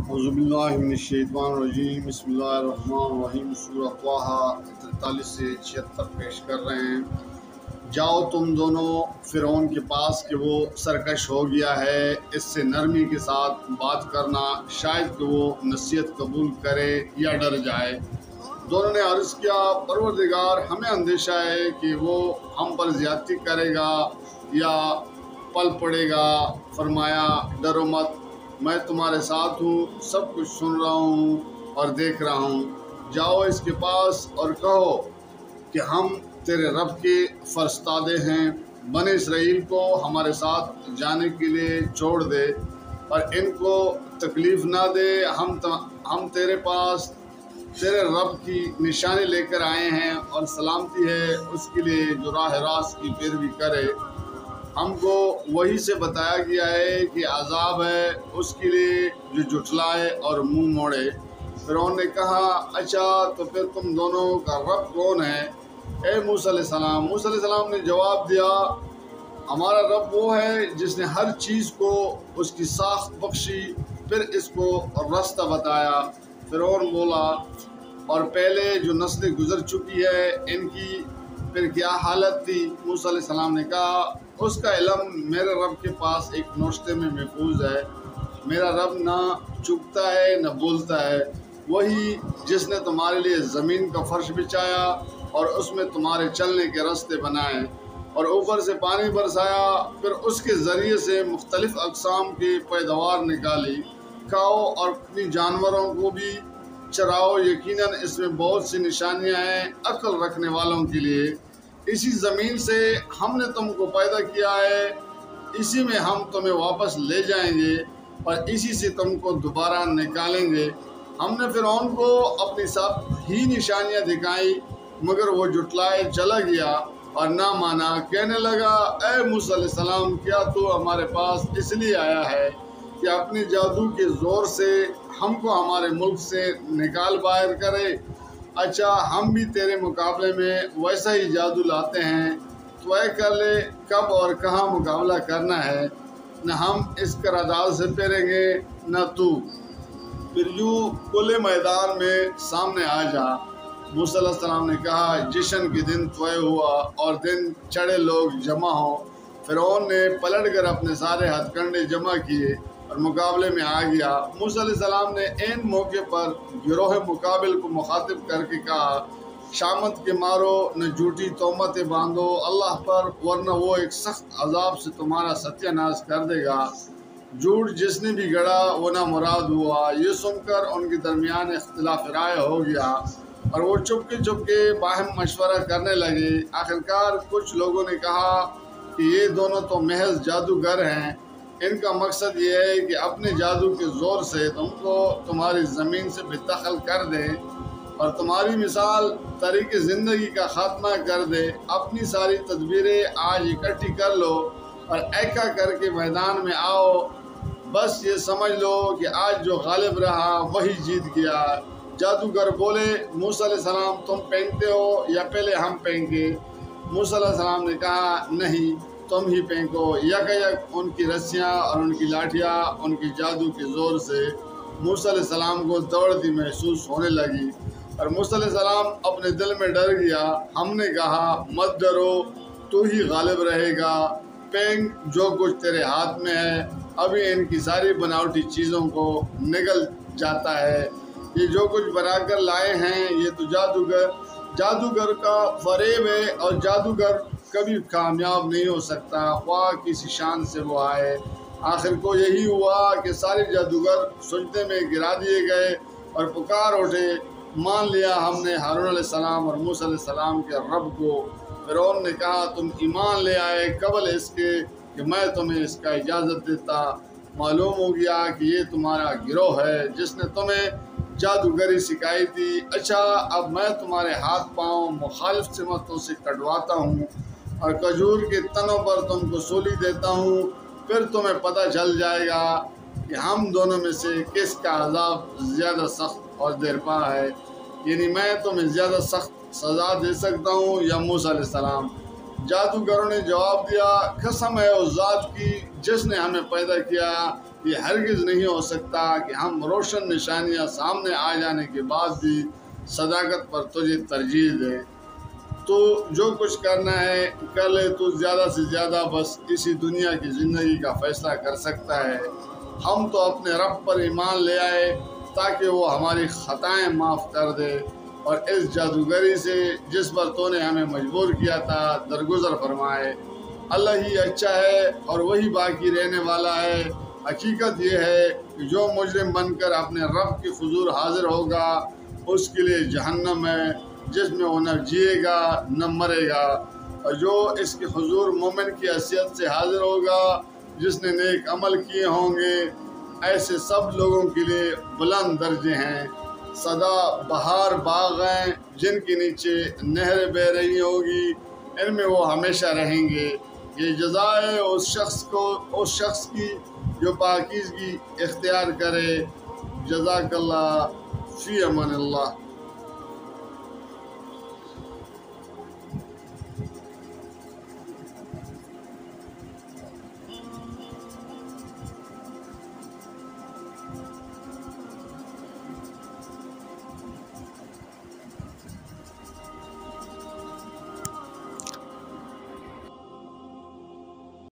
औज़ुबिल्लाहिमिनश्शैतानिर्रजीम बिस्मिल्लाहिर्रहमानिर्रहीम सूरह त्वाहा 43 से 76 पेश कर रहे हैं। जाओ तुम दोनों फ़िरौन के पास कि वो सरकश हो गया है, इससे नरमी के साथ बात करना, शायद कि वो नसीहत कबूल करे या डर जाए। दोनों ने अर्ज़ किया, परवरदिगार हमें अंदेशा है कि वो हम पर ज़्यादती करेगा या पल पड़ेगा। फरमाया, डरो मत, मैं तुम्हारे साथ हूँ, सब कुछ सुन रहा हूँ और देख रहा हूँ। जाओ इसके पास और कहो कि हम तेरे रब के फरस्तादे हैं, बने इसराइल को हमारे साथ जाने के लिए छोड़ दे और इनको तकलीफ़ ना दे। हम तेरे पास तेरे रब की निशानी लेकर आए हैं और सलामती है उसके लिए जो राह रास्त की पैरवी करे। हमको वही से बताया गया है कि अज़ाब है उसके लिए जो जुटलाए और मुंह मोड़े। फ़िरौन ने कहा, अच्छा तो फिर तुम दोनों का रब कौन है? ए मूसा अलैहिस्सलाम ने जवाब दिया, हमारा रब वो है जिसने हर चीज़ को उसकी साख्त बख्शी, फिर इसको रास्ता बताया। फ़िरौन बोला, और पहले जो नस्लें गुजर चुकी है इनकी फिर क्या हालत थी? मूसा अलैहिस्सलाम ने कहा, उसका इल्म मेरे रब के पास एक नोश्ते में महफूज है। मेरा रब ना चुकता है न बोलता है। वही जिसने तुम्हारे लिए ज़मीन का फर्श बिछाया और उसमें तुम्हारे चलने के रास्ते बनाए और ऊपर से पानी बरसाया, फिर उसके ज़रिए से मुख्तलिफ़ अक़साम की पैदावार निकाली। खाओ और अपनी जानवरों को भी चराओ, यकीनन इसमें बहुत सी निशानियाँ हैं अक्ल रखने वालों के लिए। इसी ज़मीन से हमने तुमको पैदा किया है, इसी में हम तुम्हें वापस ले जाएंगे और इसी से तुमको दोबारा निकालेंगे। हमने फ़िरौन को अपनी सब ही निशानियाँ दिखाई, मगर वो जुटलाए चला गया और ना माना। कहने लगा, ए मूसा अलैहिस्सलाम, क्या तू हमारे पास इसलिए आया है कि अपने जादू के ज़ोर से हमको हमारे मुल्क से निकाल बाहर करे? अच्छा, हम भी तेरे मुकाबले में वैसा ही जादू लाते हैं, तय कर ले कब और कहाँ मुकाबला करना है। न हम इस करारदाद से पेरेंगे न तू। फिर यूँ खुले मैदान में सामने आ जा। मूसा अलैहिस्सलाम ने कहा, जश्न के दिन तय हुआ और दिन चढ़े लोग जमा हों। फ़िरौन ने पलट कर अपने सारे हथकंडे जमा किए और मुकाबले में आ गया। मूसा अलैहिस्सलाम ने ऐन मौके पर गिरोह मुकाबिल को मुखातिब करके कहा, शामत के मारो, न झूठी तोहमतें बांधो अल्लाह पर, वरना वो एक सख्त अजाब से तुम्हारा सत्यानाश कर देगा। झूठ जिसने भी गढ़ा वो ना मुराद हुआ। ये सुनकर उनके दरमियान इख्तिलाफ राय हो गया और वो चुपके बाहम मशवरा करने लगे। आखिरकार कुछ लोगों ने कहा कि ये दोनों तो महज जादूगर हैं, इनका मकसद ये है कि अपने जादू के ज़ोर से तुमको तुम्हारी ज़मीन से बेदखल कर दे और तुम्हारी मिसाल तरीक़े ज़िंदगी का ख़ात्मा कर दे। अपनी सारी तदबीरें आज इकट्ठी कर लो और एका करके मैदान में आओ। बस ये समझ लो कि आज जो गालिब रहा वही जीत गया। जादूगर बोले, मूसा अलैहिस्सलाम तुम फेंकते हो या पहले हम फेंके? मूसा अलैहिस्सलाम ने कहा, नहीं, तुम ही फेंको। यक उनकी रस्सियाँ और उनकी लाठियाँ उनकी जादू के ज़ोर से मूसा अलैहिस्सलाम को दौड़ती महसूस होने लगी और मूसा अलैहिस्सलाम अपने दिल में डर गया। हमने कहा, मत डरो, तू ही गालिब रहेगा। फेंक जो कुछ तेरे हाथ में है, अभी इनकी सारी बनावटी चीज़ों को निगल जाता है। ये जो कुछ बनाकर लाए हैं ये तो जादूगर का फरेब है और जादूगर कभी कामयाब नहीं हो सकता, ख्वाह किसी शान से वो आए। आखिर को यही हुआ कि सारे जादूगर सुजदे में गिरा दिए गए और पुकार उठे, मान लिया हमने हारून अलैहिस्सलाम और मूसा अलैहिस्सलाम के रब को। फ़िरौन ने कहा, तुम ईमान ले आए कबल इसके कि मैं तुम्हें इसका इजाज़त देता। मालूम हो गया कि ये तुम्हारा गिरोह है जिसने तुम्हें जादूगरी सिखाई थी। अच्छा, अब मैं तुम्हारे हाथ पाँव मुखालिफ सिमतों से कटवाता हूँ और खजूर के तनों पर तुमको सूली देता हूँ, फिर तुम्हें पता चल जाएगा कि हम दोनों में से किसका अज़ाब ज़्यादा सख्त और देरपा है। यानी मैं तुम्हें ज़्यादा सख्त सज़ा दे सकता हूँ या मूसा अलैहिस्सलाम। जादूगरों ने जवाब दिया, कसम है उस ज़ात की जिसने हमें पैदा किया, یہ ہرگز نہیں ہو سکتا کہ ہم روشن نشانیاں سامنے آ جانے کے بعد بھی صداقت پر تجھے ترجیح دیں۔ تو جو کچھ کرنا ہے کر لے، تو زیادہ سے زیادہ بس اسی دنیا کی زندگی کا فیصلہ کر سکتا ہے۔ ہم تو اپنے رب پر ایمان لے آئے تاکہ وہ ہماری خطائیں معاف کر دے اور اس جادوگری سے جس پر تو نے ہمیں مجبور کیا تھا درگزر فرمائے۔ اللہ ہی اچھا ہے اور وہی باقی رہنے والا ہے۔ حقیقت یہ ہے کہ جو مجرم بن کر اپنے رب کے حضور حاضر ہوگا اس کے لیے جہنم ہے، جس میں وہ نہ جیے گا نہ مرے گا، اور جو اس کے حضور مومن کی حیثیت سے حاضر ہوگا جس نے نیک عمل کیے ہوں گے، ایسے سب لوگوں کے لیے بلند درجے ہیں۔ سدا بہار باغ ہیں جن کے نیچے نہر بہ رہی ہوگی، ان میں وہ ہمیشہ رہیں گے۔ یہ جزائے اس شخص کی جو پاکیزگی اختیار کرے۔ جزاک اللہ، فی امان اللہ۔